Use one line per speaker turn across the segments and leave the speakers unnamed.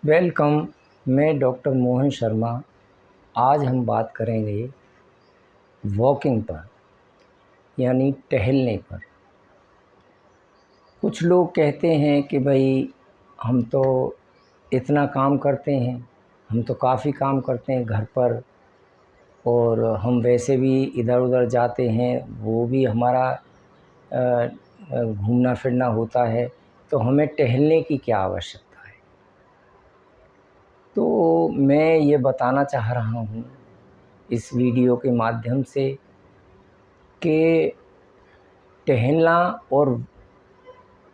Welcome. मैं doctor Mohan Sharma. आज हम बात करेंगे वॉकिंग पर यानी टहलने पर। कुछ लोग कहते हैं कि भाई हम तो इतना काम करते हैं, हम तो काफ़ी काम करते हैं घर पर, और हम वैसे भी इधर उधर जाते हैं, वो भी हमारा घूमना फिरना होता है, तो हमें टहलने की क्या आवश्यकता है। तो मैं ये बताना चाह रहा हूँ इस वीडियो के माध्यम से कि टहलना और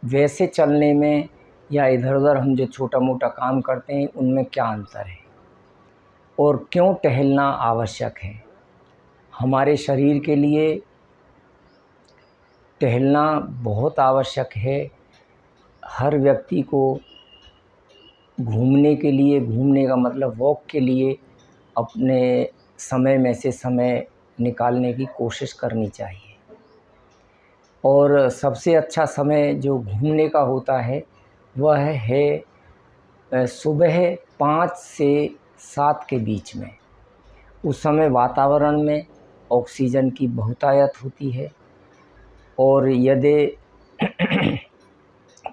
वैसे चलने में या इधर उधर हम जो छोटा मोटा काम करते हैं उनमें क्या अंतर है और क्यों टहलना आवश्यक है। हमारे शरीर के लिए टहलना बहुत आवश्यक है। हर व्यक्ति को घूमने के लिए, घूमने का मतलब वॉक के लिए, अपने समय में से समय निकालने की कोशिश करनी चाहिए। और सबसे अच्छा समय जो घूमने का होता है वह है सुबह 5 से 7 के बीच में। उस समय वातावरण में ऑक्सीजन की बहुतायत होती है। और यदि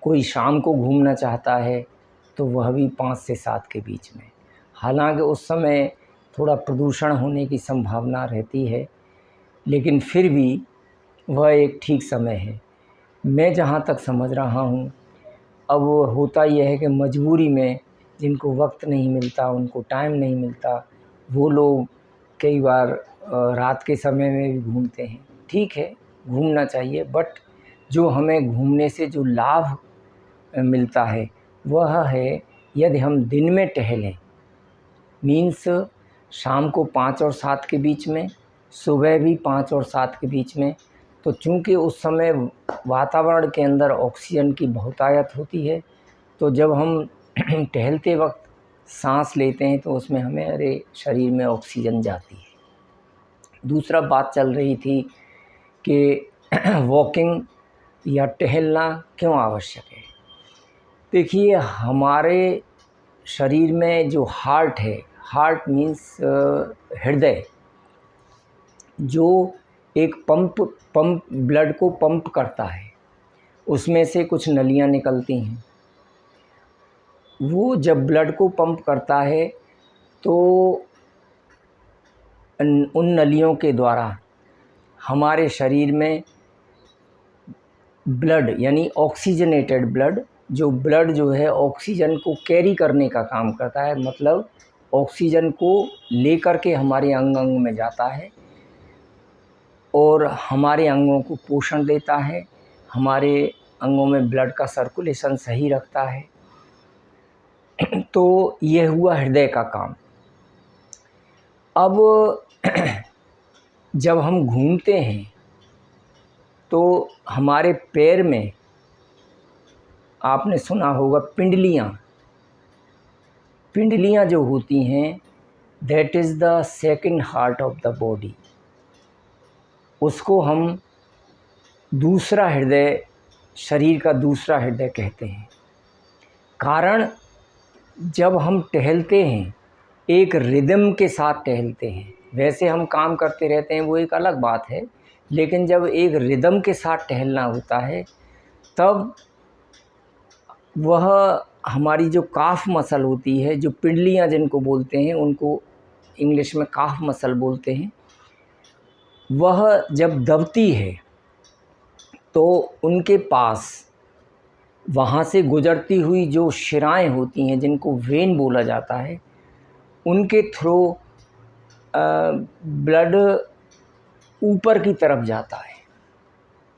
कोई शाम को घूमना चाहता है तो वह भी 5 से 7 के बीच में। हालांकि उस समय थोड़ा प्रदूषण होने की संभावना रहती है, लेकिन फिर भी वह एक ठीक समय है। मैं जहाँ तक समझ रहा हूँ, अब होता यह है कि मजबूरी में जिनको वक्त नहीं मिलता, उनको टाइम नहीं मिलता, वो लोग कई बार रात के समय में भी घूमते हैं। ठीक है, घूमना चाहिए, बट जो हमें घूमने से जो लाभ मिलता है वह है यदि हम दिन में टहलें, मीन्स शाम को 5 और 7 के बीच में, सुबह भी 5 और 7 के बीच में। तो चूँकि उस समय वातावरण के अंदर ऑक्सीजन की बहुतायत होती है, तो जब हम टहलते वक्त सांस लेते हैं तो उसमें हमारे शरीर में ऑक्सीजन जाती है। दूसरा बात चल रही थी कि वॉकिंग या टहलना क्यों आवश्यक है। देखिए, हमारे शरीर में जो हार्ट है, हार्ट मीन्स हृदय, जो एक पंप ब्लड को पंप करता है, उसमें से कुछ नलियाँ निकलती हैं। वो जब ब्लड को पंप करता है तो उन नलियों के द्वारा हमारे शरीर में ब्लड यानी ऑक्सीजनेटेड ब्लड, जो ब्लड जो है ऑक्सीजन को कैरी करने का काम करता है, मतलब ऑक्सीजन को लेकर के हमारे अंग अंग में जाता है और हमारे अंगों को पोषण देता है, हमारे अंगों में ब्लड का सर्कुलेशन सही रखता है। तो यह हुआ हृदय का काम। अब जब हम घूमते हैं तो हमारे पैर में, आपने सुना होगा, पिंडलियाँ जो होती हैं, that is the second heart of the body. उसको हम दूसरा हृदय, शरीर का दूसरा हृदय कहते हैं। कारण, जब हम टहलते हैं एक रिदम के साथ टहलते हैं। वैसे हम काम करते रहते हैं, वो एक अलग बात है, लेकिन जब एक रिदम के साथ टहलना होता है तब वह हमारी जो काफ मसल होती है, जो पिंडलियाँ जिनको बोलते हैं, उनको इंग्लिश में काफ मसल बोलते हैं, वह जब दबती है तो उनके पास वहाँ से गुजरती हुई जो शिराएं होती हैं, जिनको वेन बोला जाता है, उनके थ्रू ब्लड ऊपर की तरफ जाता है।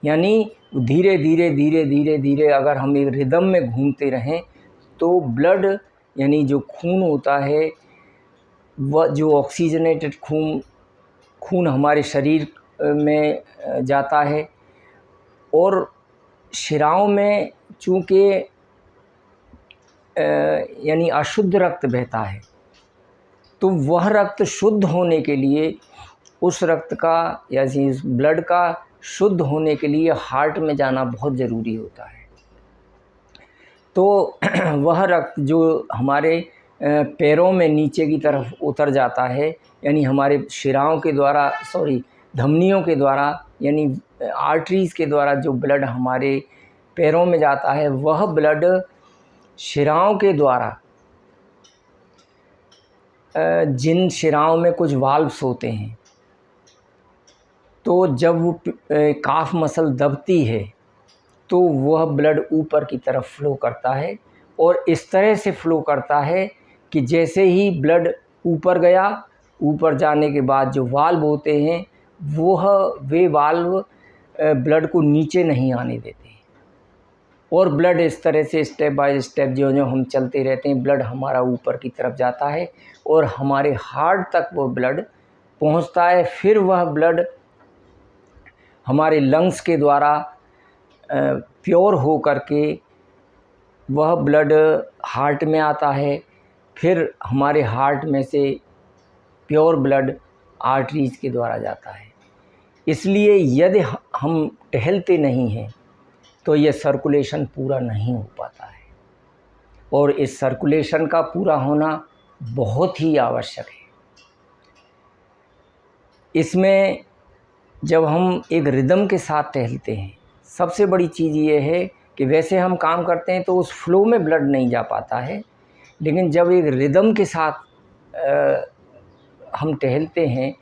यानी धीरे धीरे धीरे धीरे धीरे अगर हम एक रिदम में घूमते रहें तो ब्लड यानी जो खून होता है, वह जो ऑक्सीजनेटेड खून हमारे शरीर में जाता है, और शिराओं में चूँकि यानी अशुद्ध रक्त बहता है, तो वह रक्त शुद्ध होने के लिए, उस रक्त का या इस ब्लड का शुद्ध होने के लिए हार्ट में जाना बहुत ज़रूरी होता है। तो वह रक्त जो हमारे पैरों में नीचे की तरफ उतर जाता है, यानी हमारे शिराओं के द्वारा धमनियों के द्वारा यानी आर्टरीज़ के द्वारा जो ब्लड हमारे पैरों में जाता है, वह ब्लड शिराओं के द्वारा जिन शिराओं में कुछ वाल्व्स होते हैं, तो जब वो काफ मसल दबती है तो वह ब्लड ऊपर की तरफ फ़्लो करता है, और इस तरह से फ़्लो करता है कि जैसे ही ब्लड ऊपर गया, ऊपर जाने के बाद जो वाल्व होते हैं वे वाल्व ब्लड को नीचे नहीं आने देते हैं, और ब्लड इस तरह से स्टेप बाय स्टेप जो हम चलते रहते हैं, ब्लड हमारा ऊपर की तरफ जाता है और हमारे हार्ट तक वो ब्लड पहुंचता है। फिर वह ब्लड हमारे लंग्स के द्वारा प्योर हो करके वह ब्लड हार्ट में आता है, फिर हमारे हार्ट में से प्योर ब्लड आर्टरीज़ के द्वारा जाता है। इसलिए यदि हम टहलते नहीं हैं तो यह सर्कुलेशन पूरा नहीं हो पाता है, और इस सर्कुलेशन का पूरा होना बहुत ही आवश्यक है। इसमें जब हम एक रिदम के साथ टहलते हैं, सबसे बड़ी चीज़ ये है कि वैसे हम काम करते हैं तो उस फ्लो में ब्लड नहीं जा पाता है, लेकिन जब एक रिदम के साथ हम टहलते हैं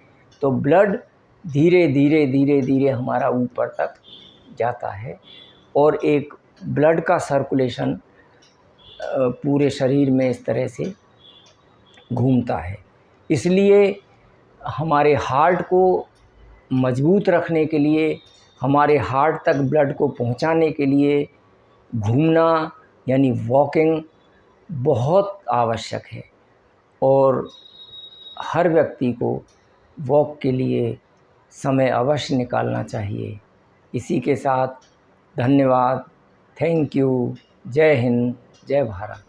तो ब्लड धीरे धीरे धीरे धीरे हमारा ऊपर तक जाता है, और एक ब्लड का सर्कुलेशन पूरे शरीर में इस तरह से घूमता है। इसलिए हमारे हार्ट को मजबूत रखने के लिए, हमारे हार्ट तक ब्लड को पहुंचाने के लिए घूमना यानी वॉकिंग बहुत आवश्यक है, और हर व्यक्ति को वॉक के लिए समय अवश्य निकालना चाहिए। इसी के साथ धन्यवाद, थैंक यू, जय हिंद, जय भारत।